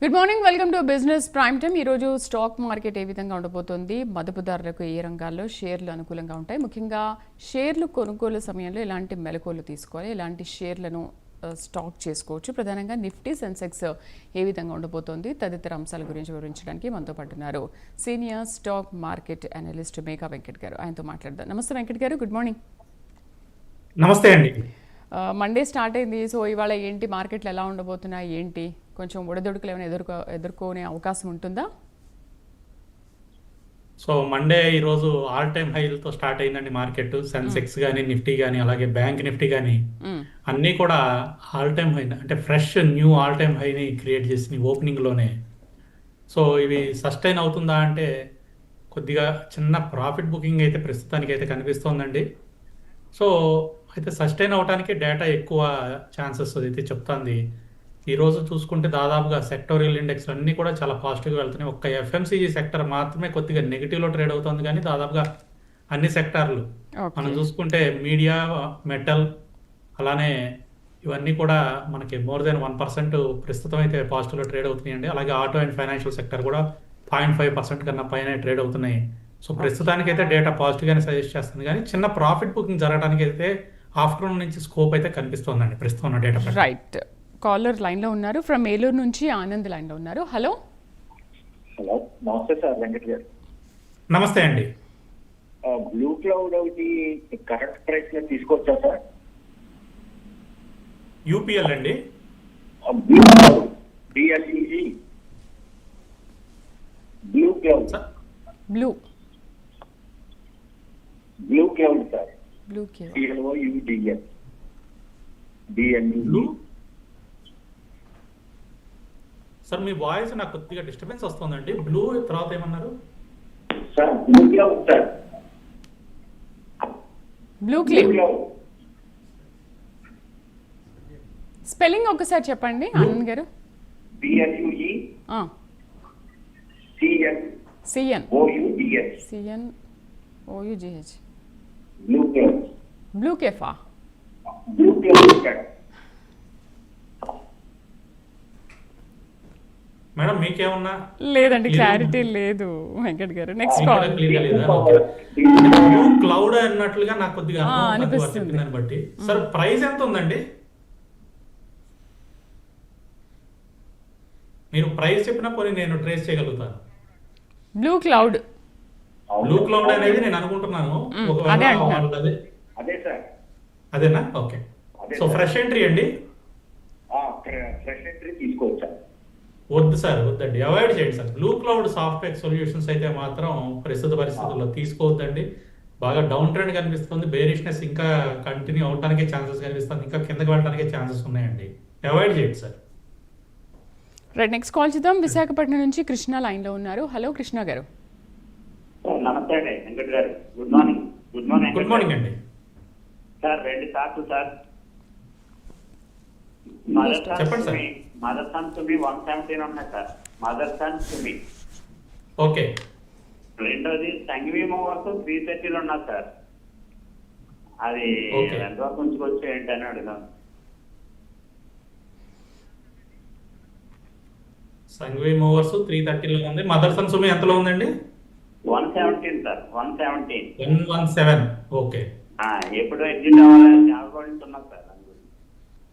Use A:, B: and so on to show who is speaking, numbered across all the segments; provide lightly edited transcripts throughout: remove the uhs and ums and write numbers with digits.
A: Good morning, welcome to business prime time. ఈరోజు stock market ఏ విధంగా ఉండబోతోంది, మదుపుదారులకు ఏ రంగాల్లో షేర్లు అనుకూలంగా ఉంటాయి, ముఖ్యంగా షేర్లు కొనుగోలు సమయంలో ఎలాంటి మెలకువలు తీసుకోవాలి, ఎలాంటి షేర్లను స్టాక్ చేసుకోవచ్చు, ప్రధానంగా నిఫ్టీ సెన్సెక్స్ ఏ విధంగా ఉండబోతోంది తదితర అంశాల గురించి వివరించడానికి మనతో పడుతున్నారు senior stock market analyst Megha Venkat గారు. ఆయనతో మాట్లాడదాం. నమస్తే వెంకట్ గారు, గుడ్ మార్నింగ్.
B: నమస్తే అండి.
A: మండే స్టార్ట్ అయింది, సో ఇవాళ ఏంటి మార్కెట్లు ఎలా ఉండబోతున్నాయి, ఏంటి కొంచెం ఒడిదుడుకులు ఏమైనా ఎదుర్కొనే అవకాశం ఉంటుందా?
B: సో మండే ఈరోజు ఆల్ టైమ్ హైలతో స్టార్ట్ అయిందండి మార్కెట్. సెన్సెక్స్ కానీ నిఫ్టీ కానీ అలాగే బ్యాంక్ నిఫ్టీ కానీ అన్నీ కూడా ఆల్ టైమ్ హై, అంటే ఫ్రెష్ న్యూ ఆల్ టైమ్ హైని క్రియేట్ చేసిన ఓపెనింగ్లోనే. సో ఇవి సస్టైన్ అవుతుందా అంటే కొద్దిగా చిన్న ప్రాఫిట్ బుకింగ్ అయితే ప్రస్తుతానికి అయితే కనిపిస్తోందండి. సో అయితే సస్టైన్ అవడానికి డేటా ఎక్కువ ఛాన్సెస్ అయితే చెప్తుంది. ఈరోజు చూసుకుంటే దాదాపుగా సెక్టోరియల్ ఇండెక్స్ అన్నీ కూడా చాలా పాజిటివ్గా వెళ్తున్నాయి. ఒక్క ఎఫ్ఎంసీజీ సెక్టర్ మాత్రమే కొద్దిగా నెగిటివ్లో ట్రేడ్ అవుతుంది, కానీ దాదాపుగా అన్ని సెక్టార్లు మనం చూసుకుంటే మీడియా, మెటల్ అలానే ఇవన్నీ కూడా మనకి మోర్ దెన్ 1% ప్రస్తుతం అయితే పాజిటివ్లో ట్రేడ్ అవుతున్నాయండి. అలాగే ఆటో అండ్ ఫైనాన్షియల్ సెక్టర్ కూడా 0.5% కన్నా పైన ట్రేడ్ అవుతున్నాయి. సో ప్రస్తుతానికి అయితే డేటా పాజిటివ్గానే సజెస్ట్ చేస్తుంది, కానీ చిన్న ప్రాఫిట్ బుకింగ్ జరగడానికి అయితే ఆఫ్టర్నూన్ నుంచి స్కోప్ అయితే కనిపిస్తోందండి ప్రస్తుతం ఉన్న డేటా.
A: రైట్, కాలర్ లైన్లో ఉన్నారు ఫ్రమ్ ఏలూరు నుంచి ఆనంద్ లైన్లో ఉన్నారు. హలో.
C: హలో, నమస్తే సార్, వెంకట్ గారు.
B: నమస్తే అండి.
C: బ్లూ క్లౌడ్ ఒకటి కరెక్ట్ ప్రైస్ లో తీసుకోవచ్చా సార్?
B: యూపీఎల్ అండి.
C: Blue cloud, BLUE, blue cloud.
A: Blue
C: blue cloud sir,
A: blue cave
C: CLOUDS, BLUE.
B: Sir మీ వాయిస్ నాకు కొద్దిగా డిస్టర్బెన్స్ వస్తుందండి. బ్లూ తర్వాత ఏమన్నారు
C: sir? Blue cloud sir,
A: blue
C: blue
A: క్లేవ్.
C: క్లౌడ్.
A: స్పెల్లింగ్ ఒకసారి చెప్పండి Anand garu.
C: BLUE,
A: C
C: CLOUDS,
A: CNOUGH.
C: Blue cloud.
A: Blue కేఫా?
C: Blue cloud sir.
B: మేడం మీకేమన్నా?
A: లేదండి, క్లారిటీ లేదు వెంకట్ గారు. నెక్స్ట్
B: మీకు
A: కాల్.
B: కూడా clear గా లేదా? ఓకే. బ్లూ క్లౌడ్ అన్నట్లుగా నాకు కొద్దిగా
A: అనిపిస్తుంది.
B: దాన్ని బట్టి. సార్ ప్రైస్ ఎంత ఉందండి? మీరు ప్రైస్ చెప్పినా పోనీ నేను ట్రేస్ చేయగలుగుతాను.
A: Blue cloud.
B: బ్లూ క్లౌడ్ అనేది నేను అనుకుంటున్నాను.
A: అదే అంటున్నాను.
B: అదే
C: అదే సార్,
B: అదేనా? ఓకే. సో ఫ్రెష్ ఎంట్రీ అండి?
C: ఫ్రెష్ ఎంట్రీ తీసుకోవచ్చా?
B: వద్దు సార్, వద్దండి, అవాయిడ్ చేయండి sir. Blue cloud software solutions అయితే మాత్రం ప్రస్తుత పరిస్థితుల్లో తీసుకోవద్దండి. బాగా డౌన్ ట్రెండ్ కనిపిస్తుంది, బేరిష్నెస్ ఇంకా కంటిన్యూ అవడానికి ఛాన్సెస్ కనిపిస్తుంది, ఇంకా కిందకి వెళ్ళడానికి ఛాన్సెస్ ఉన్నాయండి. అవాయిడ్ చేయండి సార్.
A: రైట్, నెక్స్ట్ కాల్ చేద్దాం. విశాఖపట్నం నుంచి కృష్ణ లైన్లో ఉన్నారు. హలో కృష్ణ గారు.
D: నమస్తే అండి Venkat garu. Good morning. Good morning.
B: Good morning అండి.
D: సార్ 2 సార్లు సార్.
B: చెప్పండి sir.
D: Mother sun to me 117 ఉన్నాయి sir. Mother sun to me.
B: Okay.
D: రెండోది సంఘవి మూవర్స్ 330 ఉన్నారు సార్. అది
B: Okay.
D: ఎంతవరకు ఉంచుకొచ్చి ఏంటని అడుగుదాం.
B: సంఘవి మూవర్స్ 330లో ఉంది. మదర్ సన్ సుమి ఎంతలో ఉందండి?
D: 117 సార్. 117.
B: 117. ఓకే.
D: ఎప్పుడు ఎగ్జిట్ అవ్వాలని జాగ్రత్త సార్.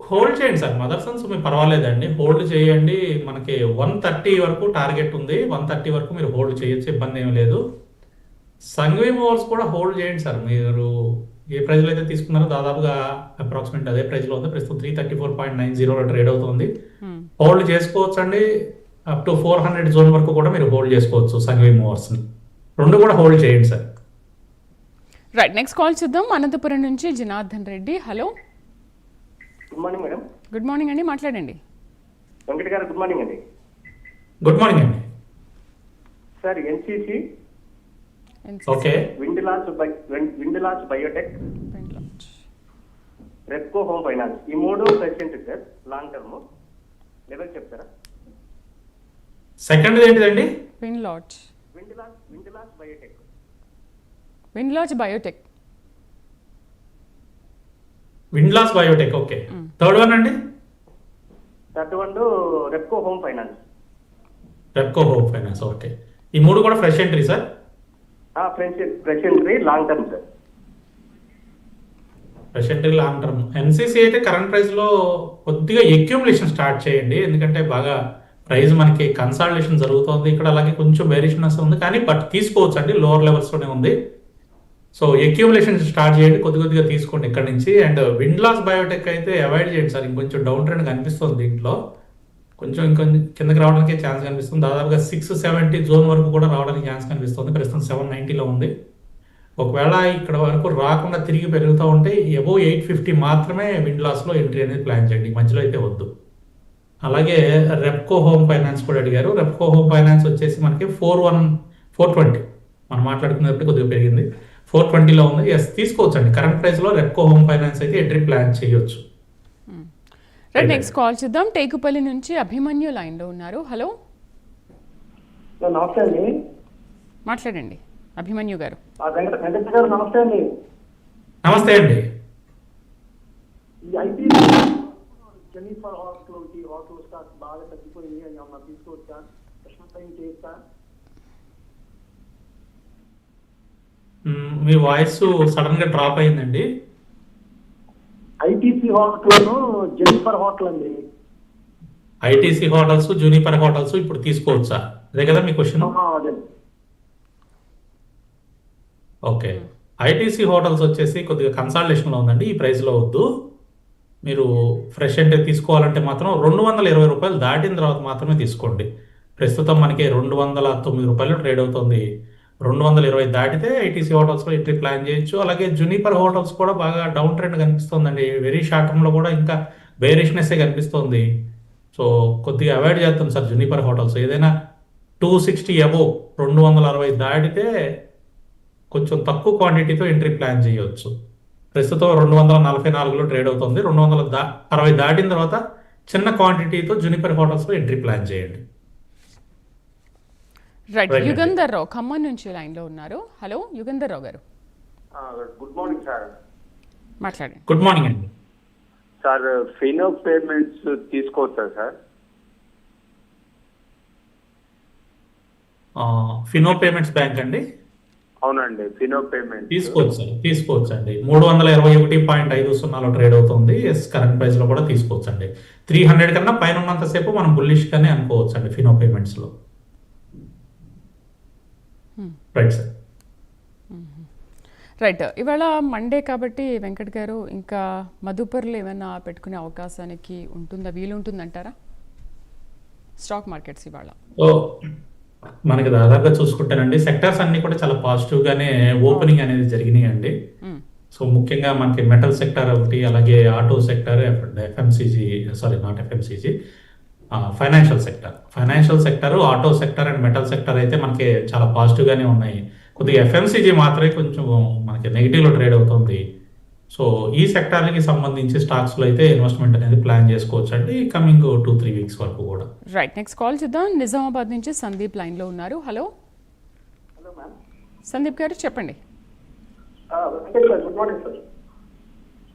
B: హోల్డ్ చేయండి సార్. మదర్ సన్ సుమి పర్వాలేదండి, హోల్డ్ చేయండి. మనకి 130 వరకు టార్గెట్ ఉంది. 130 వరకు మీరు హోల్డ్ చేయొచ్చు, ఇబ్బంది ఏమి లేదు. సంఘవి మూవర్స్ కూడా హోల్డ్ చేయండి సార్. మీరు ఏ ప్రైస్లో అయితే తీసుకున్నారో దాదాపుగా అప్రాక్సిమేట్ అదే ప్రైస్లో ఉంది. ప్రస్తుతం 334.90లో ట్రేడ్ అవుతుంది. హోల్డ్ చేసుకోవచ్చు అండి. అప్ టు 400 జోన్ వరకు కూడా మీరు హోల్డ్ చేసుకోవచ్చు సంఘవి మూవర్స్ని. రెండు కూడా హోల్డ్ చేయండి సార్.
A: రైట్, నెక్స్ట్ కాల్ చూద్దాం. అనంతపురం నుంచి Janardhan Reddy. Hello.
C: Good morning madam.
A: Good morning అండి, మాట్లాడండి.
C: వెంకట్ గారు, గుడ్ మార్నింగ్ అండి.
B: గుడ్ మార్నింగ్ అండి.
C: Sir, NCC,
B: okay.
C: Windlas biotech, Repco home finance, ఈ 3 present sir long term level చెప్తారా?
B: సెకండ్ ఏంటిదండి?
A: Windlas
C: biotech.
A: Windlas biotech.
B: Windlas biotech. Okay. Third one అండి?
C: Third one Repco home finance.
B: Repco home finance, okay. ఈ మూడు కూడా fresh entry sir?
C: Fresh entry long term sir.
B: Fresh entry long term. NCC అయితే current ప్రైస్లో కొద్దిగా accumulation start చేయండి, ఎందుకంటే బాగా ప్రైస్ మనకి కన్సాలిడేషన్ జరుగుతుంది ఇక్కడ, అలాగే కొంచెం వేరియేషన్ ఉంది, కానీ బట్ తీసుకోవచ్చు అండి, లోవర్ లెవెల్స్లోనే ఉంది. సో అక్యూములేషన్ స్టార్ట్ చేయండి, కొద్దిగా తీసుకోండి ఇక్కడ నుంచి. అండ్ విండ్లాస్ బయోటెక్ అయితే అవాయిడ్ చేయండి సార్, ఇంకొంచెం డౌన్ ట్రెండ్ కనిపిస్తుంది దీంట్లో, కొంచెం కిందకి రావడానికి ఛాన్స్ కనిపిస్తుంది. దాదాపుగా 670 జోన్ వరకు కూడా రావడానికి ఛాన్స్ కనిపిస్తుంది. ప్రస్తుతం 790లో ఉంది. ఒకవేళ ఇక్కడ వరకు రాకుండా తిరిగి పెరుగుతూ ఉంటే అబోవ్ 850 మాత్రమే విండ్లాస్లో ఎంట్రీ అనేది ప్లాన్ చేయండి, మధ్యలో అయితే వద్దు. అలాగే రెప్కో హోమ్ ఫైనాన్స్ కూడా అడిగారు. రెప్కో హోమ్ ఫైనాన్స్ వచ్చేసి మనకి 420 మనం మాట్లాడుకున్నప్పుడు కొద్దిగా పెరిగింది, 420లో ఉంది. ఎస్, తీసుకోవచ్చు అండి. కరెంట్ ప్రైస్లో రెప్కో హోమ్ ఫైనాన్స్ అయితే ఎంట్రీ ప్లాన్ చేయొచ్చు.
A: రైట్, నెక్స్ట్ కాల్ చూద్దాం. టేకుపల్లి నుంచి అభిమన్యు లైన్లో ఉన్నారు. హలో,
C: నమస్తే అండి.
A: మాట్లాడండి అభిమన్యు గారు.
C: వెంకట గారు నమస్తే అండి.
B: నమస్తే అండి.
C: ఈ ఐటీ జెనిఫర్ హాస్టల్ స్టాక్ బాగా తగ్గిపోయింది అని అమ్మ తీసుకోవచ్చా? ప్రశ్న చేయొచ్చా?
B: మీ వాయిస్ సడన్ గా డ్రాప్ అయిందండి.
C: ఐటీసీ హోటల్, జెనిఫర్ హోటల్ అండి.
B: ఐటీసీ హోటల్స్, జూనిపర్ హోటల్స్ ఇప్పుడు తీసుకోవచ్చా? అదే కదా మీ క్వశ్చన్?
C: అదే.
B: ఓకే. ఐటీసీ హోటల్స్ వచ్చేసి కొద్దిగా కన్సాలిడేషన్లో ఉందండి, ఈ ప్రైస్లో వద్దు. మీరు ఫ్రెష్ అంటే తీసుకోవాలంటే మాత్రం 220 రూపాయలు దాటిన తర్వాత మాత్రమే తీసుకోండి. ప్రస్తుతం మనకి 209 రూపాయలు ట్రేడ్ అవుతుంది. 220 దాటితే ఐటీసీ హోటల్స్లో ఎంట్రీ ప్లాన్ చేయొచ్చు. అలాగే జూనిపర్ హోటల్స్ కూడా బాగా డౌన్ ట్రెండ్ కనిపిస్తుందండి, వెరీ షార్ట్ టర్మ్లో కూడా ఇంకా బేరిష్నెస్సే కనిపిస్తుంది. సో కొద్దిగా అవాయిడ్ చేస్తాం సార్ జూనిపర్ హోటల్స్. ఏదైనా 260 అబోవ్ 260 దాటితే కొంచెం తక్కువ క్వాంటిటీతో ఎంట్రీ ప్లాన్ చేయవచ్చు. ప్రస్తుతం 244లో ట్రేడ్ అవుతుంది. 260 దాటిన తర్వాత చిన్న క్వాంటిటీతో జూనిపర్ హోటల్స్లో ఎంట్రీ ప్లాన్ చేయండి.
A: రైట్, యుగంధర్ రావు ఖమ్మం నుంచి లైన్లో ఉన్నారు. హలో యుగంధర్ రావు గారు.
E: Good morning sir.
A: మాట్లాడండి.
B: గుడ్ మార్నింగ్ అండి.
E: సార్ ఫినో పేమెంట్స్ తీసుకోవచ్చా సార్?
B: ఫినో పేమెంట్స్ బ్యాంక్ అండి.
E: అవునండి, ఫినో పేమెంట్
B: తీసుకోవచ్చు అండి. 321.50లో ట్రేడ్ అవుతుంది. ఎస్, కరెంట్ ప్రైస్ లో కూడా తీసుకోవచ్చు అండి. 300 కన్నా పైన ఉన్నంతసేపు మనం బుల్లిష్ గానే అనుకోవచ్చు అండి ఫినో పేమెంట్స్ లో. Right sir.
A: రైట్, ఇవాళ మండే కాబట్టి వెంకట్ గారు ఇంకా మదుపర్లు ఏమైనా పెట్టుకునే అవకాశానికి ఉంటుందా, వీలుంటుందంటారా స్టాక్ మార్కెట్స్ ఇవాళ?
B: సో మనకి దాదాపుగా చూసుకుంటానండి, సెక్టార్స్ అన్ని కూడా చాలా పాజిటివ్ గానే ఓపెనింగ్ అనేది జరిగినాయి అండి. సో ముఖ్యంగా మనకి మెటల్ సెక్టార్ ఒకటి, అలాగే auto sector, financial sector, auto sector and metal sector అయితే మనకి చాలా పాజిటివ్ గానే ఉన్నాయి. కొద్దిగా ఎఫ్ఎంసీజీ మాత్రమే కొంచెం మనకి నెగిటివ్ లో ట్రేడ్ అవుతుంది. సో ఈ సెక్టార్కి సంబంధించి స్టాక్స్ లో అయితే ఇన్వెస్ట్మెంట్ అనేది ప్లాన్ చేసుకోవచ్చు అండి కమింగ్ 2-3 వీక్స్ వరకు కూడా.
A: రైట్, నెక్స్ట్ కాల్ చూద్దాం. నిజామాబాద్ నుంచి సందీప్ లైన్ లో ఉన్నారు. Hello
C: hello ma'am.
A: సందీప్ గారు చెప్పండి.
C: Good morning sir.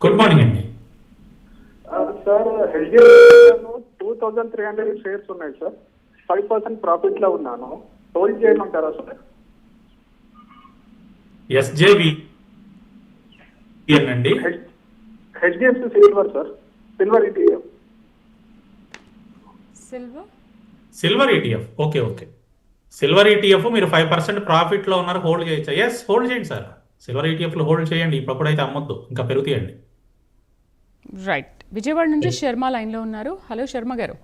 B: Good morning అండి.
C: సార్ హెచ్డిఎఫ్సి 2300 షేర్స్ ఉన్నాయి సార్. 5% ప్రాఫిట్ లో ఉన్నాను. హోల్డ్ చేయమంటారా సార్?
B: ఎస్జేవి అండి.
C: HDFC silver sir, silver ETF.
B: Silver ETF, okay. Silver ETF మీరు 5% ప్రాఫిట్ లో ఉన్నారు, హోల్డ్ చేయొచ్చా? ఎస్, హోల్డ్ చేయండి సార్. సిల్వర్ ఈటీఎఫ్ లో హోల్డ్ చేయండి, ఇప్పుడైతే అమ్మొద్దు, ఇంకా పెరుగుతాయండి.
A: రైట్, విజయవాడ నుంచి శర్మ లైన్ లో ఉన్నారు. హలో శర్మ గారు.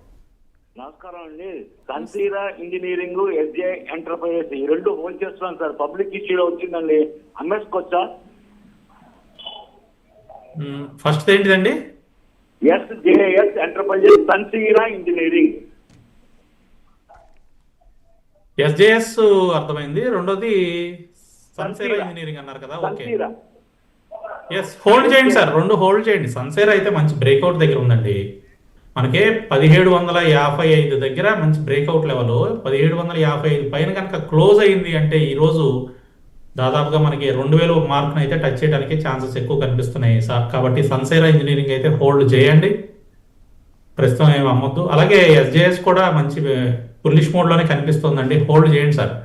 D: నమస్కారం అండి. సన్సీరా ఇంజనీరింగ్, ఎస్జే ఎంటర్ప్రైజెస్ ఈ రెండు హోల్డ్ చేస్తున్నాను సార్. పబ్లిక్ ఇష్యూలో వచ్చిందండి, అమ్మేసుకోవచ్చా?
B: ఫస్ట్ ఏంటిదండి?
D: SJS enterprises, Sansera engineering.
B: SJS అర్థమైంది, రెండోది సన్సీరా ఇంజనీరింగ్ అన్నారు కదా. ఓకే, ఎస్, హోల్డ్ చేయండి సార్, రెండు హోల్డ్ చేయండి. సన్సీరా అయితే మంచి బ్రేక్అవుట్ దగ్గర ఉందండి. మనకి 1755 దగ్గర మంచి బ్రేక్అవుట్ లెవెల్. 1755 పైన కనుక క్లోజ్ అయింది అంటే ఈరోజు దాదాపుగా మనకి 2000 మార్క్ను అయితే టచ్ చేయడానికి ఛాన్సెస్ ఎక్కువ కనిపిస్తున్నాయి సార్. కాబట్టి సన్సీరా ఇంజనీరింగ్ అయితే హోల్డ్ చేయండి, ప్రస్తుతం ఏమి అమ్మొద్దు. అలాగే ఎస్జేఎస్ కూడా మంచి బుల్లిష్ మోడ్లోనే కనిపిస్తుందండి. హోల్డ్ చేయండి సార్.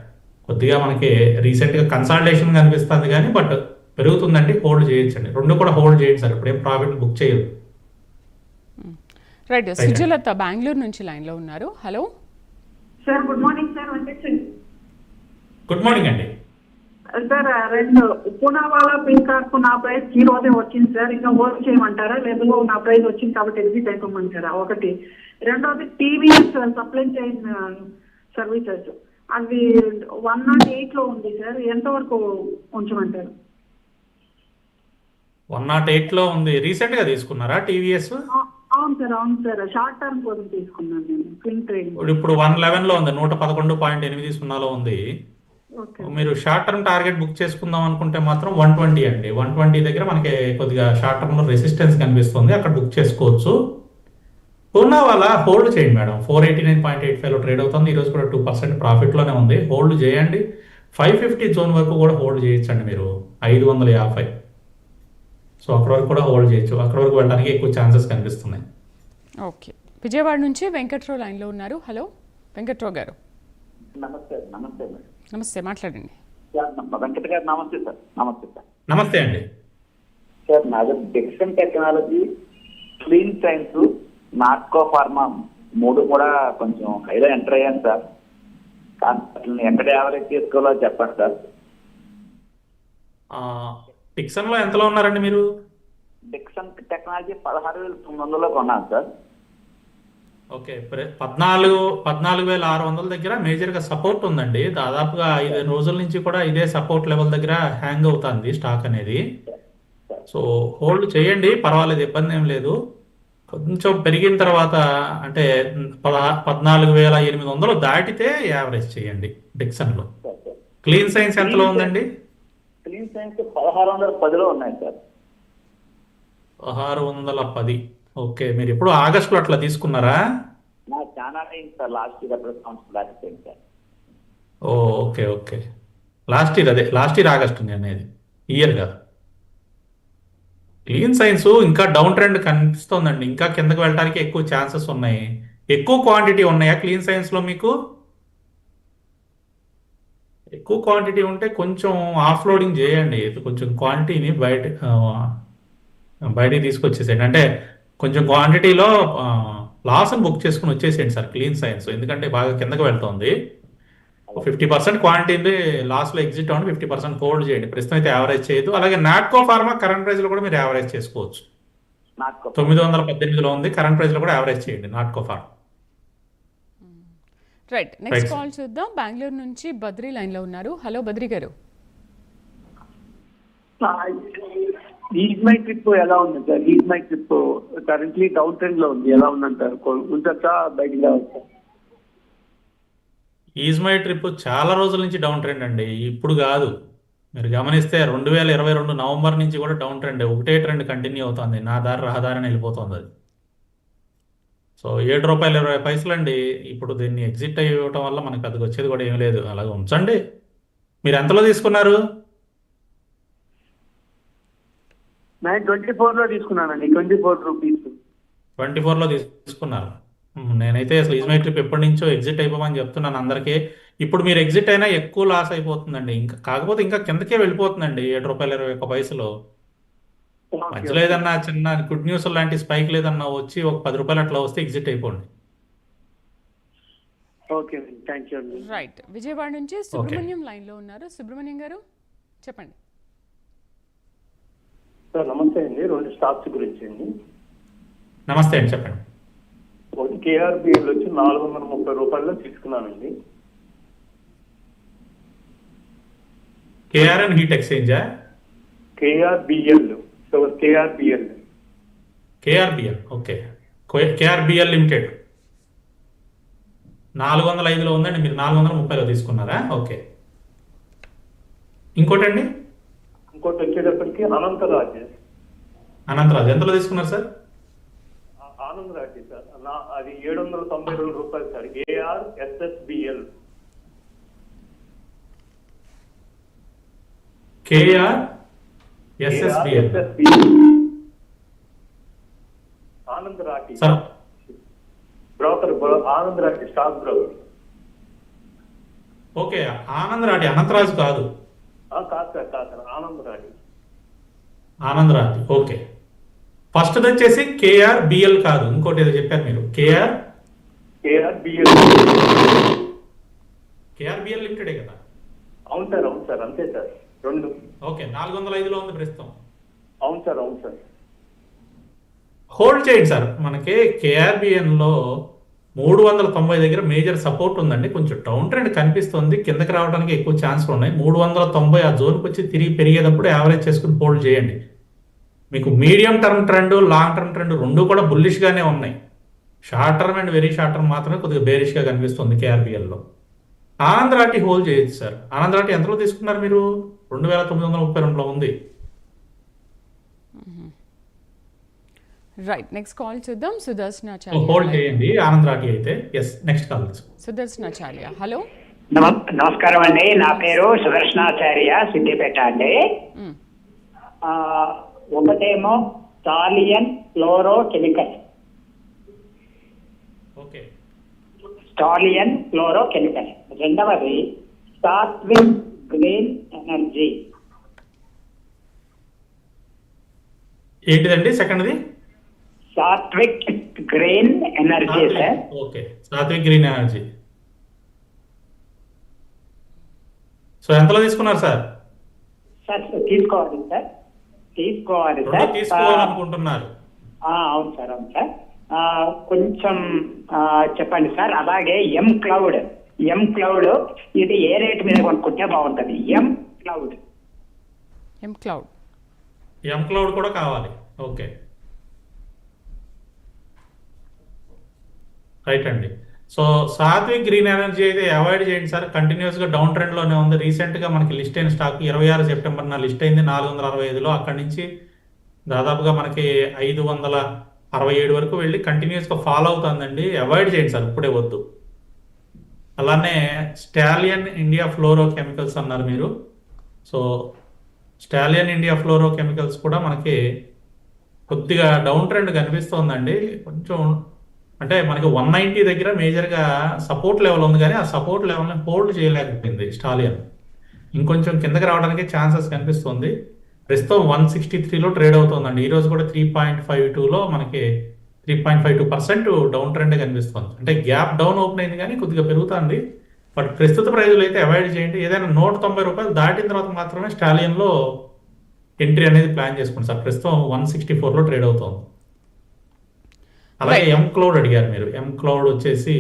B: కొద్దిగా మనకి రీసెంట్గా కన్సాలిడేషన్ కనిపిస్తుంది కానీ బట్ పెరుగుతుందండి. హోల్డ్ చేయొచ్చండి. రెండు కూడా హోల్డ్ చేయండి సార్. ఇప్పుడేం ప్రాఫిట్ బుక్ చేయదు.
A: రైట్. సుజలత బెంగళూరు నుంచి లైన్లో ఉన్నారు. Hello
F: sir, good morning sir. Venkateswari
B: good morning అండి.
F: సార్, రెండు పూనావాలా పింక్ కార్కు నా ప్రైస్ ఈ రోజే వచ్చింది సార్. ఇంకా హోల్డ్ చేయమంటారా, లేదు నా ప్రైస్ వచ్చింది కాబట్టి ఎగ్జిట్ అయిపోమంటారా? ఒకటి. రెండోది టీవీఎస్ సప్లై చైన్ సర్వీసెస్, అది 108 లో ఉంది సార్. ఎంతవరకు ఉంచమంటారు?
B: 108 లో ఉంది. రీసెంట్ గా తీసుకున్నారా టీవీఎస్?
F: అవును సార్, అవును సార్. షార్ట్ టర్మ్ కోసం తీసుకున్నాను నేను. Quick trading.
B: ఇప్పుడు 111 లో ఉంది. 111.80 ఉంది.
F: ఓకే.
B: మీరు షార్ట్ టర్మ్ టార్గెట్ బుక్ చేసుకుందాం అనుకుంటే మాత్రం 120 అండి. 120 దగ్గర మనకి కొద్దిగా షార్ట్ టర్మ్ లో రెసిస్టెన్స్ కనిపిస్తుంది, అక్కడ బుక్ చేసుకోవచ్చు. పూనావాలా హోల్డ్ చేయండి మేడం. 489.85 లో ట్రేడ్ అవుతుంది. ఈ రోజు కూడా 2% ప్రాఫిట్ లోనే ఉంది. హోల్డ్ చేయండి. 550 జోన్ వరకు కూడా హోల్డ్ చేయొచ్చండి మీరు. 550. సో అక్కడ వరకు కూడా హోల్డ్ చేయొచ్చు. అక్కడ వరకు వెళ్ళడానికి ఎక్కువ ఛాన్సెస్ కనిపిస్తున్నాయి.
A: ఓకే. విజయవాడ నుంచి వెంకట్రావు లైన్లో ఉన్నారు. హలో వెంకట్రావు గారు.
D: నమస్తే నమస్తే మేడం.
A: నమస్తే, మాట్లాడండి.
D: వెంకట గారు నమస్తే సార్. నమస్తే సార్.
B: నమస్తే అండి.
D: సార్ నాది Dixon technology, clean science, Natco pharma మూడు కూడా కొంచెం హైలో ఎంటర్ అయ్యాను సార్. అసలు ఎక్కడ యావరేజ్ చేసుకోవాలో చెప్పండి సార్.
B: టిక్సన్ లో ఎంతలో ఉన్నారండి మీరు?
D: డిక్సన్ టెక్నాలజీ 16,900లో కొన్నాను సార్.
B: ఓకే. 14,600 దగ్గర మేజర్గా సపోర్ట్ ఉందండి. దాదాపుగా 5 రోజుల నుంచి కూడా ఇదే సపోర్ట్ లెవెల్ దగ్గర హ్యాంగ్ అవుతుంది స్టాక్ అనేది. సో హోల్డ్ చేయండి, పర్వాలేదు, ఇబ్బంది ఏం లేదు. కొంచెం పెరిగిన తర్వాత అంటే 14,800 దాటితే యావరేజ్ చేయండి డిక్సన్లో. క్లీన్ సైన్స్ ఎంతలో ఉందండి?
D: క్లీన్ సైన్స్ 1610లో ఉన్నాయి సార్.
B: 1610. ఓకే. మీరు ఇప్పుడు ఆగస్టులో అట్లా తీసుకున్నారా?
D: నాకు చాలా అయింది సార్. లాస్ట్ ఇయర్ అప్పుడు సంవత్సరం దాటిపోయింది sir.
B: Okay okay. Last year, అదే లాస్ట్ ఇయర్ ఆగస్టు అనేది, ఇయర్ కాదు. క్లీన్ సైన్స్ ఇంకా డౌన్ ట్రెండ్ కనిపిస్తోందండి. ఇంకా కిందకి వెళ్ళడానికి ఎక్కువ ఛాన్సెస్ ఉన్నాయి. ఎక్కువ క్వాంటిటీ ఉన్నాయా క్లీన్ సైన్స్లో మీకు? ఎక్కువ క్వాంటిటీ ఉంటే కొంచెం ఆఫ్లోడింగ్ చేయండి. కొంచెం క్వాంటిటీని బయటికి తీసుకొచ్చేసేయండి. అంటే కొంచెం క్వాంటిటీలో లాస్ని బుక్ చేసుకుని వచ్చేసేయండి సార్ క్లీన్ సైన్స్. ఎందుకంటే బాగా కిందకి వెళ్తుంది. 50% క్వాంటిటీ లాస్లో ఎగ్జిట్ అవ్వండి. 50% హోల్డ్ చేయండి. ప్రస్తుతం అయితే యావరేజ్ చేయదు. అలాగే నాట్కో ఫార్మా కరెంట్ ప్రైస్లో కూడా మీరు యావరేజ్ చేసుకోవచ్చు. 918లో ఉంది. కరెంట్ ప్రైస్లో కూడా యావరేజ్ చేయండి Natco pharma.
A: Right. Next call చూద్దాం. బెంగళూరు నుంచి బద్రి లైన్లో ఉన్నారు. హలో బద్రి గారు.
C: ఈజ్ మై ట్రిప్ ఎలా ఉంది sir? Is my trip currently down trend లో ఉంది, ఎలా ఉందంటారు? ఉంచచ్చా, బయటికి రావచ్చా?
B: ఈజ్ మై ట్రిప్ చాలా రోజుల నుంచి డౌన్ ట్రెండ్ అండి, ఇప్పుడు కాదు. మీరు గమనిస్తే 2022 నవంబర్ నుంచి కూడా డౌన్ ట్రెండ్, ఒకటే ట్రెండ్ కంటిన్యూ అవుతుంది. నా దారి రహదారిని వెళ్ళిపోతుంది అది. సో ₹7.20 అండి. ఇప్పుడు దీన్ని ఎగ్జిట్ అయ్యటం వల్ల మనకు అది వచ్చేది కూడా ఏం లేదు. అలాగే ఉంచండి. మీరు ఎంతలో తీసుకున్నారు?
C: నేను 24లో తీసుకున్నానండి. 24 రూపీస్.
B: 24లో తీసుకున్నారు. నేనైతే అసలు ఈజ్ మై ట్రిప్ ఎప్పటి నుంచో ఎగ్జిట్ అయిపోమని చెప్తున్నాను అందరికీ. ఇప్పుడు మీరు ఎగ్జిట్ అయినా ఎక్కువ లాస్ అయిపోతుందండి. ఇంకా కాకపోతే ఇంకా కిందకే వెళ్ళిపోతుందండి ₹7.21. మధ్యలో ఏదన్నా చిన్న గుడ్ న్యూస్ లాంటి స్పైక్ లేదన్నా వచ్చి ఒక ₹10 అట్లా వస్తే ఎగ్జిట్ అయిపోండి.
C: ఓకే, థ్యాంక్ యూ అండి.
A: రైట్. విజయవాడ నుంచి సుబ్రహ్మణ్యం లైన్లో ఉన్నారు. సుబ్రహ్మణ్యం గారు చెప్పండి.
G: సార్ నమస్తే అండి. 2 స్టాక్స్ గురించి అండి.
B: నమస్తే అండి, చెప్పండి.
G: ఒకటి కేఆర్బిఎల్ వచ్చి ₹430 తీసుకున్నానండి.
B: కేఆర్ఎన్ హీట్ ఎక్స్చేంజా?
G: KRBL
B: KRBL. Okay. KRBL limited 405లో ఉందండి. మీరు 430లో తీసుకున్నారా? ఓకే. ఇంకోటండి?
G: ఇంకోటి వచ్చేటప్పటికి అనంతరాజ్
B: ఎంతలో తీసుకున్నారు సార్?
G: ఆనందరాజ్ సార్, అది ₹792 సార్. ARSSBL.
B: KRSSBL.
G: Anandraj
B: sir
G: broker, Anandraj stock broker.
B: Okay, Anand Rathi Anantharaju కాదు.
G: కాదు sir Anand Raju.
B: Anand Rathi, okay. First వచ్చేసి కేఆర్బిఎల్ కాదు, ఇంకోటి ఏదో చెప్పారు మీరు.
G: కేఆర్బిఎల్.
B: కేఆర్బిఎల్ లిమిటెడే కదా?
G: అవును సార్ అంతే సార్. రెండు.
B: ఓకే, 405లో ఉంది ప్రస్తుతం.
G: అవును సార్.
B: హోల్డ్ చేయండి సార్. మనకి కేఆర్బిఎన్లో 390 దగ్గర మేజర్ సపోర్ట్ ఉందండి. కొంచెం డౌన్ ట్రెండ్ కనిపిస్తుంది, కిందకి రావడానికి ఎక్కువ ఛాన్స్లు ఉన్నాయి. 390 ఆ జోన్కి వచ్చి తిరిగి పెరిగేటప్పుడు యావరేజ్ చేసుకుని హోల్డ్ చేయండి. మీకు medium term trend, long term trend రెండు కూడా బుల్లిష్గానే ఉన్నాయి. Short term and very short term మాత్రమే కొద్దిగా బేరిష్గా కనిపిస్తుంది కేఆర్బిఎల్లో. ఆనందరాటి హోల్డ్ చేయొచ్చు సార్. ఆనందరాటి ఎంతలో తీసుకున్నారు మీరు? 2932లో ఉంది.
A: రైట్, నెక్స్ట్ కాల్ చూద్దాం.
B: హోల్డ్
A: సుదర్శనాచార్య.
B: చేయండి ఆనందరాటి అయితే. ఎస్, నెక్స్ట్ కాల్ తీసుకోండి.
A: సుదర్శనాచార్య, హలో.
H: నమస్కారం అండి. నా పేరు సుదర్శనాచార్య, సిద్దిపేట అండి. ఒకటేమో Stallion fluoro chemical.
B: Okay,
H: Stallion fluoro chemical. రెండవది సాత్విక్ గ్రీన్ ఎనర్జీ.
B: ఏంటిదండి సెకండ్ది?
H: Satvik green energy sir.
B: Okay, Satvik green energy. So ఎంతలో తీసుకున్నారు సార్?
H: సార్ తీసుకోవాలి సార్.
B: రెండు తీసుకోవాలనుకుంటున్నారు?
H: అవును సార్. కొంచెం చెప్పండి సార్. అలాగే ఎం క్లౌడ్ ఇది ఏ రేట్ మీద కొనుక్కుంటే బాగుంటుంది? ఎం
B: క్లౌడ్ కూడా కావాలి. ఓకే, రైట్ అండి. సో సాత్విక్ గ్రీన్ ఎనర్జీ అయితే అవాయిడ్ చేయండి సార్. కంటిన్యూస్గా డౌన్ ట్రెండ్లోనే ఉంది. రీసెంట్గా మనకి లిస్ట్ అయిన స్టాక్ 26 సెప్టెంబర్న లిస్ట్ అయింది 465లో. అక్కడి నుంచి దాదాపుగా మనకి 567 వరకు వెళ్ళి కంటిన్యూస్గా ఫాలో అవుతుందండి. అవాయిడ్ చేయండి సార్, ఇప్పుడే వద్దు. అలానే స్టాలియన్ ఇండియా ఫ్లోరో కెమికల్స్ అన్నారు మీరు. సో స్టాలియన్ ఇండియా ఫ్లోరో కెమికల్స్ కూడా మనకి కొద్దిగా డౌన్ ట్రెండ్ కనిపిస్తోందండి. కొంచెం అంటే మనకి 190 దగ్గర మేజర్గా సపోర్ట్ లెవెల్ ఉంది, కానీ ఆ సపోర్ట్ లెవెల్ని హోల్డ్ చేయలేకపోయింది స్టాలియన్. ఇంకొంచెం కిందకి రావడానికి ఛాన్సెస్ కనిపిస్తుంది. ప్రస్తుతం 163లో ట్రేడ్ అవుతుందండి. ఈరోజు కూడా 3.52లో మనకి 3.52% డౌన్ ట్రెండ్ కనిపిస్తుంది. అంటే గ్యాప్ డౌన్ ఓపెన్ అయింది కానీ కొద్దిగా పెరుగుతుంది. బట్ ప్రస్తుత ప్రైజులు అయితే అవాయిడ్ చేయండి. ఏదైనా 190 రూపాయలు దాటిన తర్వాత మాత్రమే స్టాలియన్లో ఎంట్రీ అనేది ప్లాన్ చేసుకోండి సార్. ప్రస్తుతం 164లో ట్రేడ్ అవుతుంది. అలాగే ఎం క్లౌడ్ అడిగారు మీరు. ఎం క్లౌడ్ వచ్చేసి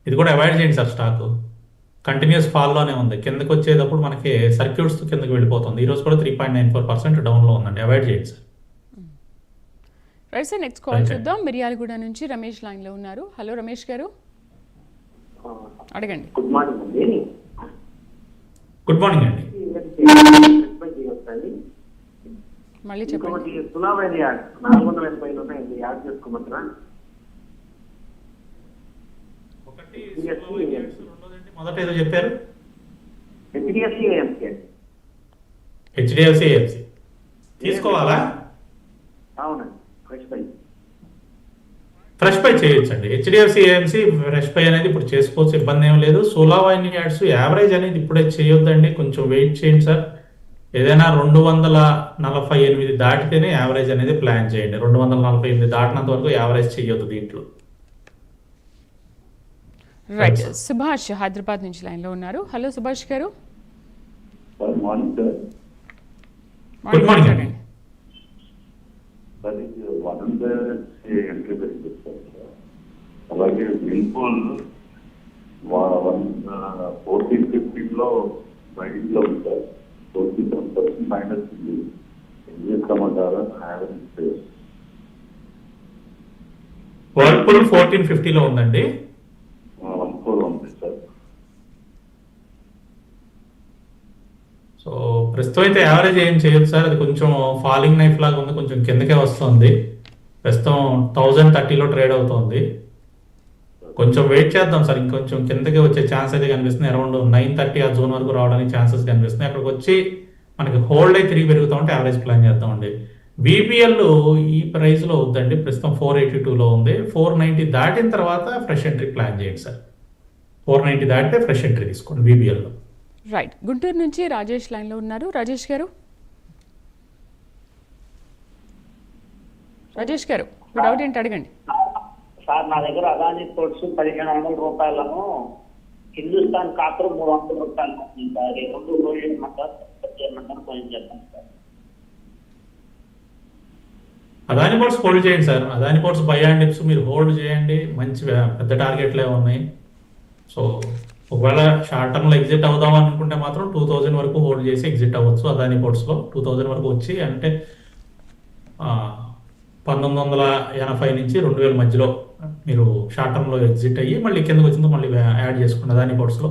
B: ఇది కూడా అవాయిడ్ చేయండి సార్. స్టాక్ కంటిన్యూస్ ఫాల్లోనే ఉంది. కిందకి వచ్చేటప్పుడు మనకి సర్క్యూట్స్ కిందకి వెళ్ళిపోతుంది. ఈరోజు కూడా 3.94% డౌన్లో ఉందండి. అవాయిడ్ చేయండి sir.
A: Right sir, next call చూద్దాం. మిర్యాలగూడ నుంచి రమేష్ లైన్లో ఉన్నారు. హలో రమేష్ గారు, అడగండి.
E: గుడ్ మార్నింగ్ అండి.
B: గుడ్ మార్నింగ్ అండి.
A: మళ్ళీ చెప్పండి.
E: సునామీ యాడ్ 480 ఉన్నాయండి, యాడ్ చేసుకోమంటారా?
B: మొదట ఏదో చెప్పారు.
E: హెచ్డిఎఫ్సి
B: ఏఎంసి తీసుకోవాలా?
E: అవునండి,
B: ఫ్రెష్ పై చేయొచ్చండి. హెచ్డిఎఫ్సి ఏఎంసి ఫ్రెష్ పై అనేది ఇప్పుడు చేసుకోవచ్చు, ఇబ్బంది ఏం లేదు. సోలావైన్ యాడ్స్ యావరేజ్ అనేది ఇప్పుడే చేయొద్దండి, కొంచెం వెయిట్ చేయండి సార్. ఏదైనా 248 దాటితేనే యావరేజ్ అనేది ప్లాన్ చేయండి. 248 దాటినంత వరకు యావరేజ్ చేయొద్దు దీంట్లో.
A: రైట్, సుభాష్ హైదరాబాద్ నుంచి లైన్లో ఉన్నారు. హలో సుభాష్ గారు.
D: Morning sir.
B: గుడ్ మార్నింగ్ అండి.
D: సార్ ఇది 100 ఎంట్రీ పెరిగింది సార్. అలాగే విల్పూల్ 1450లో బయటలో ఉంది సార్. 47% మైనస్ ఉంది. ఏం చేస్తామంటారా?
B: వర్ల్పూల్ 1450లో ఉందండి.
D: 14 ఉంది సార్.
B: సో ప్రస్తుతం అయితే యావరేజ్ ఏం చేయొచ్చు సార్. అది కొంచెం ఫాలింగ్ నైఫ్ లాగా ఉంది, కొంచెం కిందకే వస్తుంది. ప్రస్తుతం 1030లో ట్రేడ్ అవుతుంది. కొంచెం వెయిట్ చేద్దాం సార్, ఇంకొంచెం కిందకి వచ్చే ఛాన్స్ అయితే కనిపిస్తుంది. అరౌండ్ 930 ఆ జోన్ వరకు రావడానికి ఛాన్సెస్ కనిపిస్తుంది. అక్కడికి వచ్చి మనకి హోల్డ్ అయి తిరిగి పెరుగుతూ ఉంటే యావరేజ్ ప్లాన్ చేద్దామండి. బీపీఎల్ ఈ ప్రైస్లో వద్దండి, ప్రస్తుతం 482లో ఉంది. 490 దాటిన తర్వాత ఫ్రెష్ ఎంట్రీ ప్లాన్ చేయండి సార్. 490 దాటితే ఫ్రెష్ ఎంట్రీ తీసుకోండి బీబీఎల్లో.
A: రైట్. గుంటూరు నుంచి రాజేష్ లైన్లో ఉన్నారు. రాజేష్ గారు, రాజేష్ గారు మీ డౌట్ ఏంటి అడగండి.
H: సార్ నా దగ్గర అదాని పోర్ట్స్ 1500 రూపాయలను, హిందుస్థాన్ కాపర్ 300 రూపాయలు ఉంది సార్. ఈ రెండు రోజులు చేయమంటారు, కొంచెం చెప్పండి సార్.
B: అదాని పోర్ట్స్ హోల్డ్ చేయండి sir. Adani ports by and dips మీరు హోల్డ్ చేయండి. మంచి పెద్ద టార్గెట్లే ఉన్నాయి. సో ఒకవేళ షార్ట్ టర్మ్లో ఎగ్జిట్ అవుదాం అనుకుంటే మాత్రం 2000 వరకు హోల్డ్ చేసి ఎగ్జిట్ అవ్వచ్చు. అదాని పోర్ట్స్లో 2000 వరకు వచ్చి, అంటే 1980 నుంచి 2000 మధ్యలో మీరు షార్ట్ టర్మ్లో ఎగ్జిట్ అయ్యి మళ్ళీ కిందకు వచ్చిందో మళ్ళీ యాడ్ చేసుకోండి అదాని పోర్ట్స్లో.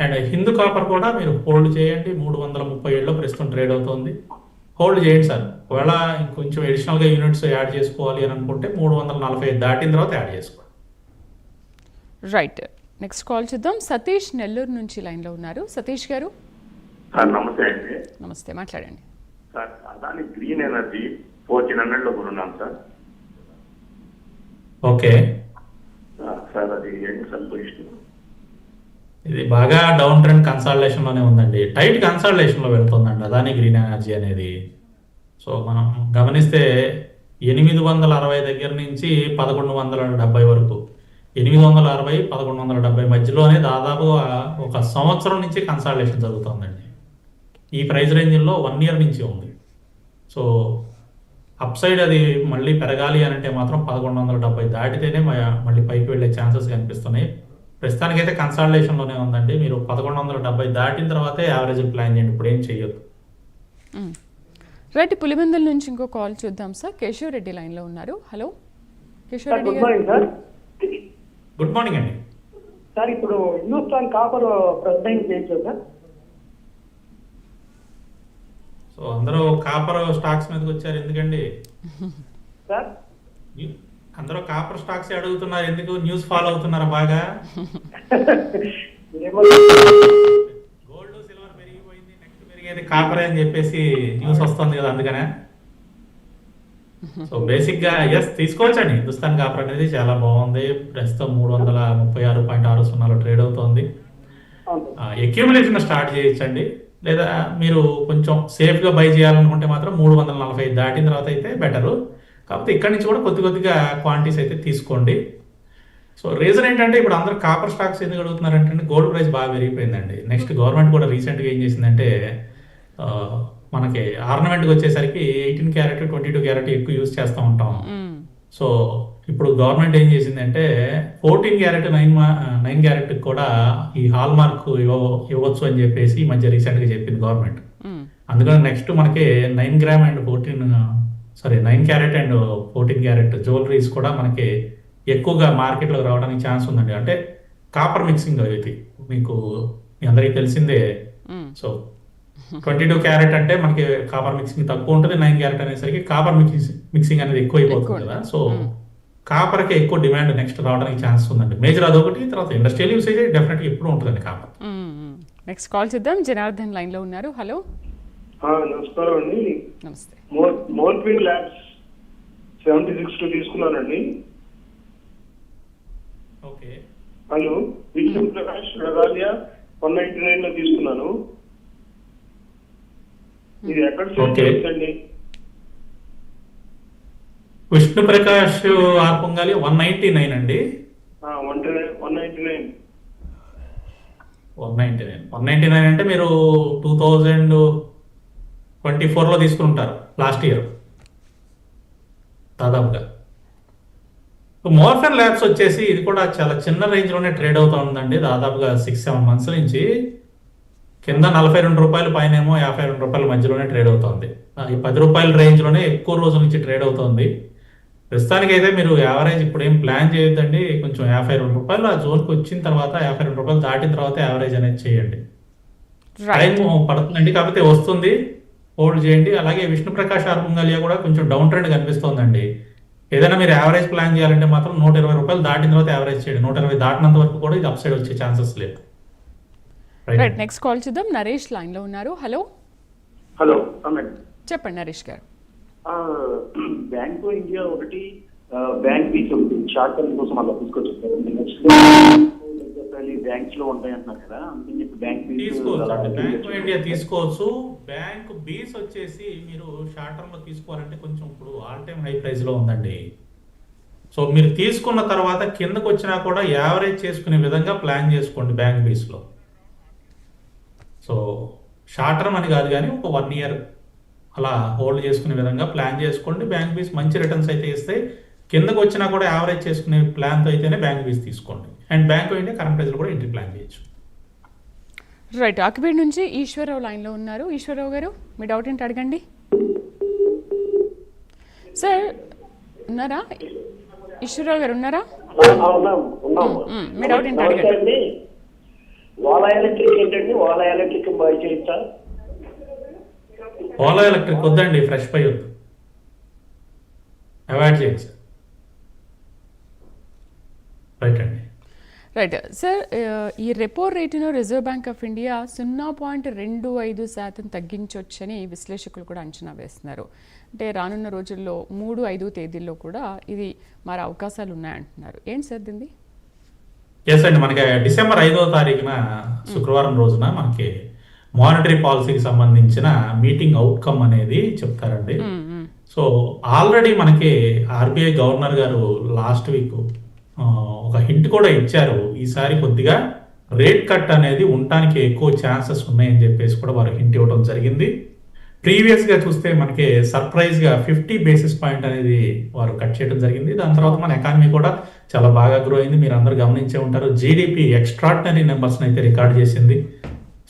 B: అండ్ హిందూ కాపర్ కూడా మీరు హోల్డ్ చేయండి. 337లో ప్రస్తుతం ట్రేడ్ అవుతుంది. హోల్డ్ చేయండి సార్. ఒకవేళ ఇంకొంచెం అడిషనల్గా యూనిట్స్ యాడ్ చేసుకోవాలి అని అనుకుంటే 345 దాటిన తర్వాత యాడ్ చేసుకోండి.
A: రైట్. నెక్స్ట్ కాల్ చూద్దాం. సతీష్ నెల్లూరు నుంచి లైన్లో ఉన్నారు. సతీష్ గారు
G: సార్ నమస్తే అండి.
A: నమస్తే, మాట్లాడండి.
G: సార్ అదాని గ్రీన్ ఎనర్జీ 1400లో కొనున్నాం సార్.
B: ఓకే,
G: సార్ అది ఏంటి సార్ పొజిషన్?
B: ఇది బాగా డౌన్ ట్రెండ్ కన్సాలిడేషన్లోనే ఉందండి. టైట్ కన్సాలిడేషన్లో వెళ్తుందండి అదాని గ్రీన్ ఎనర్జీ అనేది. సో మనం గమనిస్తే 860 దగ్గర నుంచి 1170 వరకు, 860 1170 మధ్యలోనే దాదాపు ఒక సంవత్సరం నుంచి కన్సాలిడేషన్ జరుగుతుందండి. ఈ ప్రైస్ రేంజ్లో 1 ఇయర్ నుంచి ఉంది. సో అప్ సైడ్ అది మళ్ళీ పెరగాలి అని అంటే మాత్రం 1170 దాటితేనే మళ్ళీ పైకి వెళ్ళే ఛాన్సెస్ కనిపిస్తున్నాయి. ప్రస్తుతానికైతే కన్సాలిడేషన్లోనే ఉందండి. మీరు 1170 దాటిన తర్వాతే యావరేజ్ ప్లాన్ చేయండి, ఇప్పుడు ఏం చెయ్యొద్దు.
A: రైట్. పులివెందుల నుంచి ఇంకో కాల్ చూద్దాం సార్. కేశవ్ రెడ్డి లైన్లో ఉన్నారు. హలో కేశవ్ రెడ్డి
E: గుడ్
A: గారు.
E: Morning sir.
B: గుడ్ మార్నింగ్ అండి.
E: సార్ ఇప్పుడు హిందుస్థాన్ కాపర్ ప్రస్తుతం చేయొచ్చు సార్?
B: సో అందరూ కాపర్ స్టాక్స్ మీదకి వచ్చారు ఎందుకండి?
E: సార్
B: అందరూ కాపర్ స్టాక్స్ అడుగుతున్నారు ఎందుకు? న్యూస్ ఫాలో అవుతున్నారా బాగా? గోల్డ్ సిల్వర్ పెరిగిపోయింది, నెక్స్ట్ పెరిగేది కాపర్ అని చెప్పేసి న్యూస్ వస్తుంది కదా, అందుకనే. సో బేసిక్ గా ఎస్ తీసుకోవచ్చండి. హిందుస్థాన్ కాపర్ అనేది చాలా బాగుంది. ప్రస్తుతం 336.60లో ట్రేడ్ అవుతోంది. అక్యూములేషన్ స్టార్ట్ చేయొచ్చండి. లేదా మీరు కొంచెం సేఫ్గా బై చేయాలనుకుంటే మాత్రం 345 దాటిన తర్వాత అయితే బెటరు. కాకపోతే ఇక్కడి నుంచి కూడా కొద్దిగా క్వాంటిటీస్ అయితే తీసుకోండి. సో రీజన్ ఏంటంటే ఇప్పుడు అందరూ కాపర్ స్టాక్స్ ఎందుకు అడుగుతున్నారంటే గోల్డ్ ప్రైస్ బాగా పెరిగిపోయిందండి. నెక్స్ట్ గవర్నమెంట్ కూడా రీసెంట్గా ఏం చేసిందంటే మనకి ఆర్నమెంట్కి వచ్చేసరికి 18 క్యారెట్ 22 క్యారెట్ ఎక్కువ యూజ్ చేస్తూ ఉంటాం. సో ఇప్పుడు గవర్నమెంట్ ఏం చేసిందంటే 14 క్యారెట్ 9 క్యారెట్ కూడా ఈ హాల్ మార్క్ ఇవ్వచ్చు అని చెప్పేసి ఈ మధ్య రీసెంట్గా చెప్పింది గవర్నమెంట్. అందుకని నెక్స్ట్ మనకి 9 gram and 9 carrot and 14 carrot jewelleries కూడా మనకి ఎక్కువగా మార్కెట్లో రావడానికి ఛాన్స్ ఉందండి. అంటే కాపర్ మిక్సింగ్ ఇది మీకు మీ అందరికీ తెలిసిందే. సో 22 క్యారెట్ అంటే మనకి కాపర్ మిక్సింగ్ తక్కువ ఉంటుంది, 9 క్యారెట్ అనేసరికి కాపర్ మిక్సింగ్ అనేది ఎక్కువ అయిపోతుంది కదా. సో కాపర్కి ఎక్కువ డిమాండ్ నెక్స్ట్ రావడానికి ఛాన్స్ ఉందండి. మేజర్ అదొకటి. తర్వాత ఇండస్ట్రియల్ యూసేజ్ డెఫినెట్గా ఎప్పుడు ఉంటుందండి కాపర్.
A: నెక్స్ట్ కాల్ చేద్దాం. జనార్దన్ లైన్లో ఉన్నారు. హలో
C: నమస్కారం అండి.
A: నమస్తే.
C: మోర్ఫిన్ ల్యాబ్స్ 76 తీసుకున్నానండి.
B: ఓకే.
C: హలో విష్ణు ప్రకాష్ రగాలియా 199 తీసుకున్నాను. ఇది ఎక్కడ అండి?
B: విష్ణు ప్రకాష్ ఆర్పంగాలి 199 అండి. 199 అంటే మీరు 2024లో తీసుకుంటారు లాస్ట్ ఇయర్ దాదాపుగా. మోర్ఫిన్ ల్యాబ్స్ వచ్చేసి ఇది కూడా చాలా చిన్న రేంజ్లోనే ట్రేడ్ అవుతూ ఉందండి. దాదాపుగా 6-7 months నుంచి కింద 42 రూపాయలు పైనేమో 52 రూపాయల మధ్యలోనే ట్రేడ్ అవుతుంది. ఈ 10 రూపాయల రేంజ్లోనే ఎక్కువ రోజుల నుంచి ట్రేడ్ అవుతుంది. ప్రస్తుతానికి అయితే మీరు యావరేజ్ ఇప్పుడు ఏం ప్లాన్ చేయొద్దండి. కొంచెం 52 రూపాయలు ఆ జోన్కి వచ్చిన తర్వాత 52 రూపాయలు దాటిన తర్వాత యావరేజ్ అనేది చేయండి. టైం పడుతుందండి, కాకపోతే వస్తుంది. హోల్డ్ చేయండి. అలాగే విష్ణు ప్రకాష్ ఆర్పంగాలియా కూడా కొంచెం డౌన్ ట్రెండ్ కనిపిస్తోందండి. ఏదైనా మీరు యావరేజ్ ప్లాన్ చేయాలంటే మాత్రం 120 రూపాయలు దాటిన తర్వాత యావరేజ్ చేయండి. 120 దాటినంత వరకు కూడా ఇది అప్ సైడ్ వచ్చే ఛాన్సెస్ లేదు.
A: రైట్. నెక్స్ట్ కాల్ చూద్దాం. నరేష్ లైన్లో ఉన్నారు. హలో
G: హలో
A: చెప్పండి నరేష్ గారు.
G: బ్యాంక్ ఇండియా ఒకటి, బ్యాంక్ పీస్ ఒకటి షార్ట్ టర్మ్ కోసం అలా తీసుకొచ్చారు. నెక్స్ట్
E: బ్యాంక్స్ లో ఉంటాయి అంటున్నారు కదా, అందుకని చెప్పి బ్యాంక్
B: తీసుకోవచ్చు అండి, బ్యాంక్ ఆఫ్ ఇండియా తీసుకోవచ్చు. బ్యాంక్ బీస్ వచ్చేసి మీరు షార్ట్ టర్మ్ లో తీసుకోవాలంటే కొంచెం ఇప్పుడు ఆల్ టైమ్ హై ప్రైస్ లో ఉందండి. సో మీరు తీసుకున్న తర్వాత కిందకు వచ్చినా కూడా యావరేజ్ చేసుకునే విధంగా ప్లాన్ చేసుకోండి బ్యాంక్ బీస్ లో. సో షార్ట్ టర్మ్ అని కాదు కానీ ఒక 1 year అలా హోల్డ్ చేసుకునే విధంగా ప్లాన్ చేసుకోండి. బ్యాంక్ బీస్ మంచి రిటర్న్స్ అయితే ఇస్తాయి. కిందకు వచ్చినా కూడా యావరేజ్ చేసుకునే ప్లాన్తో అయితేనే బ్యాంక్ బీస్ తీసుకోండి. And bank of India current ప్రైస్లో కూడా ఎంట్రీ ప్లాన్ చేయొచ్చు.
A: రైట్, అక్బీడ్ నుంచి ఈశ్వరరావు లైన్లో ఉన్నారు. ఈశ్వరరావు గారు, మీ డౌట్ ఏంటి అడగండి. సార్ ఉన్నారా? ఈశ్వరరావు గారు ఉన్నారా? మీ డౌట్ ఏంటి అడగండి.
H: ఓలా ఎలక్ట్రిక్ ఏంటండి? ఓలా ఎలక్ట్రిక్ బై చేయొచ్చా?
B: ఓలా ఎలక్ట్రిక్ వద్దండి, ఫ్రెష్ పై వద్దు, అవాయిడ్ చేయండి సార్. రైట్ అండి.
A: రైట్ సార్, ఈ రెపో రేటును రిజర్వ్ బ్యాంక్ ఆఫ్ ఇండియా 0.25% తగ్గించవచ్చని విశ్లేషకులు కూడా అంచనా వేస్తున్నారు. అంటే రానున్న రోజుల్లో 3-5 తేదీల్లో కూడా ఇది మారే అవకాశాలు ఉన్నాయంటున్నారు. ఏంటి సార్ దీన్ని?
B: ఎస్ అండి, మనకి డిసెంబర్ 5వ తారీఖున శుక్రవారం రోజున మనకి మానిటరీ పాలసీకి సంబంధించిన మీటింగ్ అవుట్కమ్ అనేది చెప్తారండి. సో ఆల్రెడీ మనకి ఆర్బీఐ గవర్నర్ గారు లాస్ట్ వీక్ ఒక హింట్ కూడా ఇచ్చారు. ఈసారి కొద్దిగా రేట్ కట్ అనేది ఉండటానికి ఎక్కువ ఛాన్సెస్ ఉన్నాయని చెప్పేసి కూడా వారు హింట్ ఇవ్వడం జరిగింది. ప్రీవియస్గా చూస్తే మనకి సర్ప్రైజ్గా 50 బేసిస్ పాయింట్ అనేది వారు కట్ చేయడం జరిగింది. దాని తర్వాత మన ఎకానమీ కూడా చాలా బాగా గ్రో అయింది. మీరు అందరూ గమనించే ఉంటారు, జీడిపి ఎక్స్ట్రాడినరీ నెంబర్స్ని అయితే రికార్డ్ చేసింది.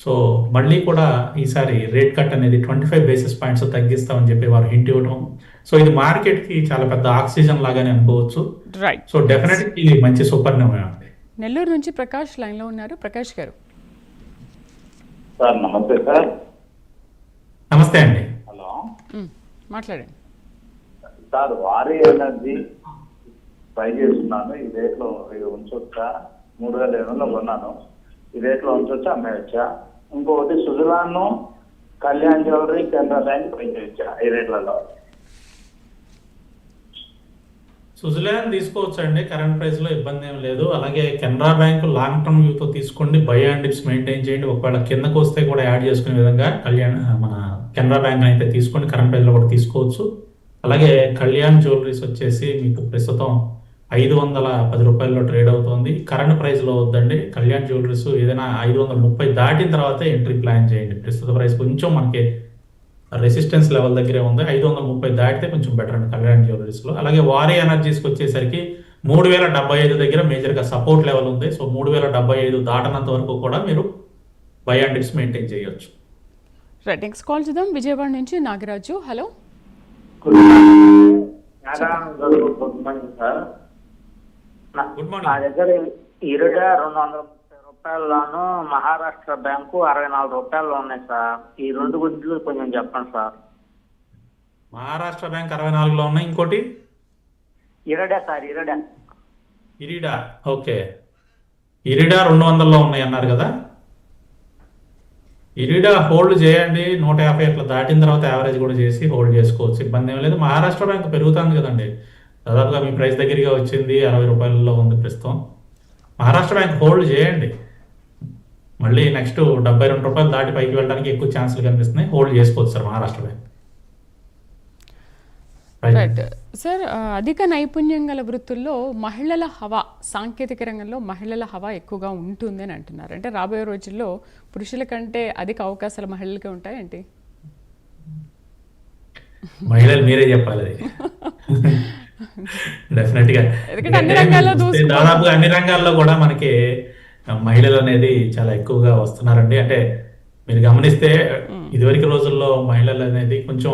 B: సో మళ్ళీ కూడా ఈసారి రేట్ కట్ అనేది 25 బేసిస్ పాయింట్స్ తగ్గిస్తామని చెప్పి వారు హింట్ ఇవ్వడం. సో ఇది మార్కెట్కి చాలా పెద్ద ఆక్సిజన్ లాగానే అనుకోవచ్చు.
A: రైట్,
B: సో డెఫినెట్లీ ఇది మంచి సూపర్ నిర్ణయం అండి.
A: నెల్లూరు నుంచి ప్రకాష్ లైన్లో ఉన్నారు. ప్రకాష్ గారు.
D: సార్ నమస్తే సార్.
B: నమస్తే అండి.
D: హలో
A: మాట్లాడండి
D: సార్. వారి ఎనర్జీ ట్రై చేస్తున్నాను. ఈ రేట్లో ఉంచొచ్చా? 3,700 కొన్నాను. ఈ రేట్లో ఉంచొచ్చా, అమ్మేయచ్చా? ఇంకొకటి Suzlon, Kalyan jewellery, Canara bank try చేయొచ్చా ఈ రేట్లలో?
B: సుజలాన్ తీసుకోవచ్చు అండి, కరెంట్ ప్రైస్ లో ఇబ్బంది ఏం లేదు. అలాగే Canara bank long term view తో తీసుకోండి, బై అండ్ డిప్స్ మెయింటైన్ చేయండి. ఒకవేళ కిందకు వస్తే కూడా యాడ్ చేసుకునే విధంగా మన కెనరా బ్యాంక్ అయితే తీసుకోండి, కరెంట్ ప్రైస్ లో కూడా తీసుకోవచ్చు. అలాగే కళ్యాణ్ జ్యువెలరీస్ వచ్చేసి మీకు ప్రస్తుతం 510 రూపాయల్లో ట్రేడ్ అవుతుంది. కరెంట్ ప్రైస్ లో వద్దండి. కళ్యాణ్ జ్యువెలరీస్ ఏదైనా 530 దాటిన తర్వాత ఎంట్రీ ప్లాన్ చేయండి. ప్రస్తుత ప్రైస్ కొంచెం మనకి రెసిస్టెన్స్ లెవెల్ దగ్గరే ఉంది. 530 దాటితే కొంచెం బెటర్ అండి కళ్యాణ్ జ్యువెలరీస్లో. అలాగే వారి ఎనర్జీస్కి వచ్చేసరికి 3075 దగ్గర మేజర్గా సపోర్ట్ లెవెల్ ఉంది. సో 3075 దాటనంత వరకు కూడా మీరు బై అండ్ డిప్స్ మెయింటైన్ చేయొచ్చు.
A: రైట్, నెక్స్ట్ కాల్ చూద్దాం. విజయవాడ నుంచి Nagaraju. Hello.
H: Good morning sir.
B: Good
H: నా
B: మార్నింగ్.
H: దగ్గర ఇరుడా 230 రూపాయల్లోను, మహారాష్ట్ర బ్యాంకు 64 రూపాయలు ఉన్నాయి సార్. ఈ రెండు గురించి కొంచెం చెప్పండి సార్.
B: మహారాష్ట్ర బ్యాంక్ 64లో ఉన్నాయి. ఇంకోటి
H: ఇరడా సార్, ఇరడా.
B: ఇరిడా, ఓకే. ఇరిడా 200లో ఉన్నాయి అన్నారు కదా. ఇరిడా హోల్డ్ చేయండి. 150 అట్లా దాటిన తర్వాత యావరేజ్ కూడా చేసి హోల్డ్ చేసుకోవచ్చు, ఇబ్బంది ఏం లేదు. మహారాష్ట్ర బ్యాంక్ పెరుగుతుంది కదండి, దాదాపుగా మీ ప్రైస్ దగ్గరగా వచ్చింది, 60 రూపాయలలో ఉంది ప్రస్తుతం. మహారాష్ట్ర బ్యాంక్ హోల్డ్ చేయండి. మళ్ళీ నెక్స్ట్ 72 రూపాయలు దాటి పైకి వెళ్ళడానికి ఎక్కువ ఛాన్సులు కనిపిస్తున్నాయి. హోల్డ్ చేసుకోవచ్చు sir Maharashtra bank.
A: Right sir, అధిక నైపుణ్యం గల వృత్తుల్లో మహిళల హవా, సాంకేతిక రంగంలో మహిళల హవా ఎక్కువగా ఉంటుంది అని అంటున్నారు. అంటే రాబోయే రోజుల్లో పురుషుల కంటే అధిక అవకాశాలు మహిళలకే ఉంటాయండి?
B: మహిళలు మీరే చెప్పాలి అది. డెఫినెట్ గా దాదాపుగా అన్ని రంగాల్లో కూడా మనకి మహిళలు అనేది చాలా ఎక్కువగా వస్తున్నారండి. అంటే మీరు గమనిస్తే ఇదివరకు రోజుల్లో మహిళలు అనేది కొంచెం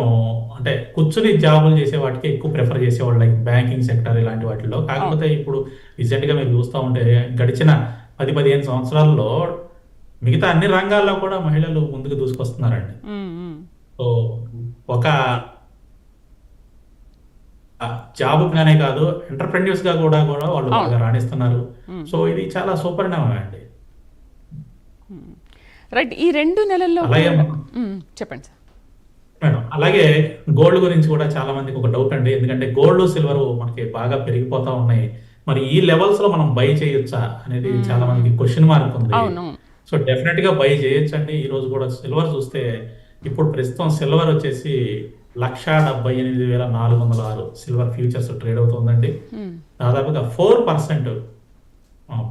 B: అంటే కూర్చుని జాబులు చేసే వాటికి ఎక్కువ ప్రిఫర్ చేసేవాళ్ళు, లైక్ బ్యాంకింగ్ సెక్టర్ ఇలాంటి వాటిలో. కాకపోతే ఇప్పుడు రీసెంట్ గా మీరు చూస్తూ ఉంటే గడిచిన 10-15 సంవత్సరాల్లో మిగతా అన్ని రంగాల్లో కూడా మహిళలు ముందుకు దూసుకొస్తున్నారండి. సో ఒక జాబ్ గానే కాదు, ఎంటర్ప్రెన్యూర్స్ గా కూడా వాళ్ళు బాగా రాణిస్తున్నారు. సో ఇది చాలా సూపర్ అండి.
A: రైట్, ఈ 2 నెలల్లో చెప్పండి సార్.
B: మేడం, అలాగే గోల్డ్ గురించి కూడా చాలా మందికి ఒక డౌట్ అండి. ఎందుకంటే గోల్డ్ సిల్వర్ మనకి బాగా పెరిగిపోతా ఉన్నాయి. మరి ఈ లెవెల్స్ లో మనం బై చేయొచ్చా అనేది చాలా మందికి క్వశ్చన్ మార్క్ ఉంది.
A: అవును.
B: సో డెఫినెట్ గా బై చేయొచ్చండి. ఈ రోజు కూడా సిల్వర్ చూస్తే ఇప్పుడు ప్రస్తుతం సిల్వర్ వచ్చేసి 1,78,406 సిల్వర్ ఫ్యూచర్స్ ట్రేడ్ అవుతుందండి. దాదాపుగా 4%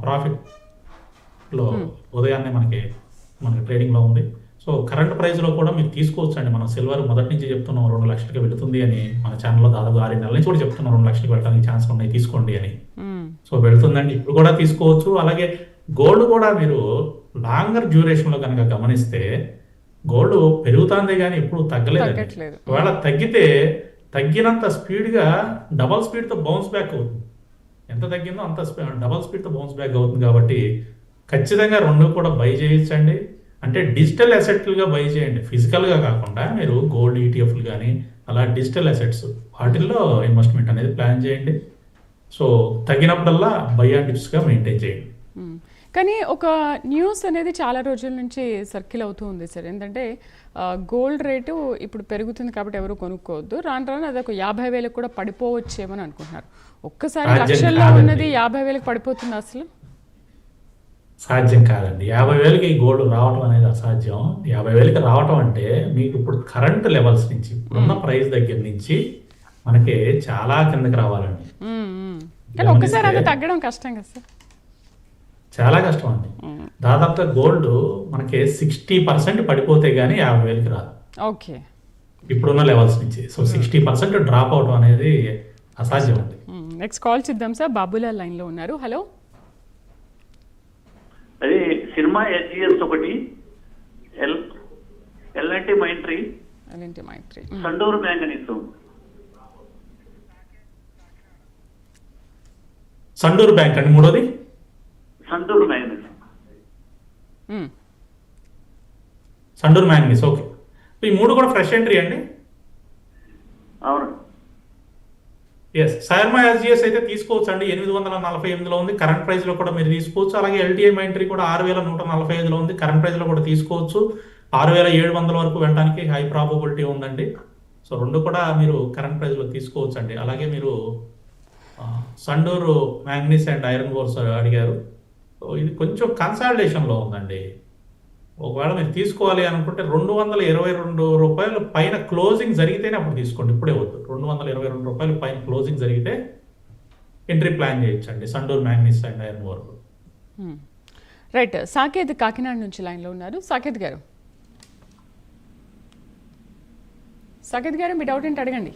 B: ప్రాఫిట్ లో ఉదయాన్నే మనకి ట్రేడింగ్ లో ఉంది. సో కరెంట్ ప్రైస్ లో కూడా మీరు తీసుకోవచ్చు అండి. మనం సిల్వర్ మొదటి నుంచి చెప్తున్నాం 2 లక్షలకి వెళుతుంది అని, మన ఛానల్లో దాదాపు 6 నెలల నుంచి కూడా చెప్తున్నాం 2 లక్షలకి వెళ్ళడానికి ఛాన్స్ ఉన్నాయి, తీసుకోండి అని. సో వెళ్తుందండి, ఇప్పుడు కూడా తీసుకోవచ్చు. అలాగే గోల్డ్ కూడా మీరు లాంగర్ డ్యూరేషన్ లో కనుక గమనిస్తే గోల్డ్ పెరుగుతుంది కానీ ఎప్పుడు తగ్గలేదు. ఒకవేళ తగ్గినంత స్పీడ్ గా డబల్ స్పీడ్ తో బౌన్స్ బ్యాక్ అవుతుంది. ఎంత తగ్గిందో అంత డబల్ స్పీడ్ తో బౌన్స్ బ్యాక్ అవుతుంది. కాబట్టి ఖచ్చితంగా రెండు కూడా బై చేయొచ్చండి. అంటే డిజిటల్ అసెట్లుగా బై చేయండి, ఫిజికల్ గా కాకుండా. మీరు గోల్డ్ ఈటీఎఫ్లు కానీ అలా డిజిటల్ అసెట్స్ వాటిల్లో ఇన్వెస్ట్మెంట్ అనేది ప్లాన్ చేయండి. సో తగ్గినప్పుడల్లా బై అండ్ డిప్స్ గా మెయింటైన్ చేయండి.
A: కానీ ఒక న్యూస్ అనేది చాలా రోజుల నుంచి సర్కిల్ అవుతూ ఉంది సార్. ఏంటంటే గోల్డ్ రేటు ఇప్పుడు పెరుగుతుంది కాబట్టి ఎవరు కొనుక్కోవద్దు, రాను రాను అది ఒక 50,000 కూడా పడిపోవచ్చేమని అనుకుంటున్నారు. ఒక్కసారి లక్షల్లో ఉన్నది 50,000 పడిపోతుంది అసలు?
B: సాధ్యం కాదండి. 50,000కి గోల్డ్ రావటం అనేది అసాధ్యం. 50,000కి రావటం అంటే మీకు ఇప్పుడు కరెంట్ లెవెల్స్ నుంచి, ఇప్పుడున్న ప్రైస్ దగ్గర నుంచి మనకి చాలా కిందకి రావాలండి.
A: కానీ ఒక్కసారి అది తగ్గడం కష్టం కదా సార్?
B: చాలా కష్టం అండి. దాదాపుగా గోల్డ్ మనకి 60% పడిపోతే గానీ 50,000కి రాదు.
A: ఓకే,
B: ఇప్పుడున్న లెవెల్స్ నుంచి. సో 60% డ్రాప్ అవడం అనేది అసాధ్యం అండి.
A: నెక్స్ట్ కాల్ చేద్దాం సార్. బాబులాల్ లైన్ లో ఉన్నారు. హలో.
I: అది సినిమా ఎస్జిఎస్ ఒకటి, LNT Mindtree, Sandur manganese.
B: Sandur bank అండి మూడోది.
I: Sandur manganese.
B: Sandur manganese, okay. ఈ మూడు కూడా ఫ్రెష్ ఎంట్రీ అండి?
I: అవును.
B: ఎస్. సైర్మా ఎస్జిఎస్ అయితే తీసుకోవచ్చు అండి, 848లో ఉంది. కరెంట్ ప్రైస్ లో కూడా మీరు తీసుకోవచ్చు. అలాగే ఎల్టీఐ మైంట్రీ కూడా 6,145లో ఉంది. కరెంట్ ప్రైస్ లో కూడా తీసుకోవచ్చు. 6,700 వరకు వెళ్ళడానికి హై ప్రాబబిలిటీ ఉందండి. సో రెండు కూడా మీరు కరెంట్ ప్రైస్ లో తీసుకోవచ్చు అండి. అలాగే మీరు సండూరు మ్యాంగనీస్ అండ్ ఐరన్ ఓర్స్ అడిగారు. సో ఇది కొంచెం కన్సాలిడేషన్లో ఉందండి. ఒకవేళ మీరు తీసుకోవాలి అనుకుంటే 222 రూపాయలు పైన క్లోజింగ్ జరిగితేనే అప్పుడు తీసుకోండి, ఇప్పుడే వద్దు. 222 రూపాయలు పైన క్లోజింగ్ జరిగితే ఎంట్రీ ప్లాన్ చేయొచ్చండి Sandur manganese and iron ore.
A: Right. Saketh Kakinada నుంచి లైన్లో ఉన్నారు. సాకేత్ గారు, మీ డౌట్ ఏంటి అడగండి.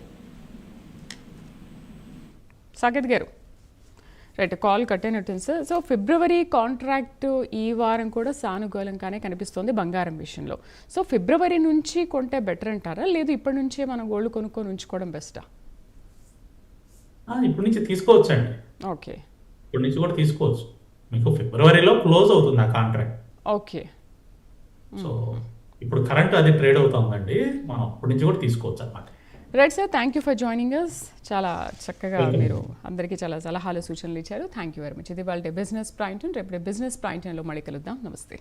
A: సాకేత్ గారు, రైట్, కాల్ కట్ అయినట్టుంది సార్. సో ఫిబ్రవరి కాంట్రాక్ట్ ఈ వారం కూడా సానుకూలంగానే కనిపిస్తుంది బంగారం విషయంలో. సో ఫిబ్రవరి నుంచి కొంటే బెటర్ అంటారా, లేదు ఇప్పటి నుంచే మనం గోల్డ్ కొనుక్కొని ఉంచుకోవడం బెస్టా?
B: ఇప్పటి నుంచి తీసుకోవచ్చు అండి.
A: ఓకే,
B: ఇప్పటి నుంచి కూడా తీసుకోవచ్చు. మీకు ఫిబ్రవరిలో క్లోజ్ అవుతుంది ఆ కాంట్రాక్ట్.
A: ఓకే.
B: సో ఇప్పుడు కరెంట్ అది ట్రేడ్ అవుతుందండి, మనం ఇప్పటి నుంచి కూడా తీసుకోవచ్చు అన్నమాట.
A: Right sir, thank you for joining us. చాలా చక్కగా మీరు అందరికీ చాలా సలహాలు సూచనలు ఇచ్చారు. Thank you very much. ఇది వాళ్ళ బిజినెస్ ప్రైమ్ టైం. రేపు బిజినెస్ ప్రైమ్ టైంలో మళ్ళీ కలుద్దాం. నమస్తే.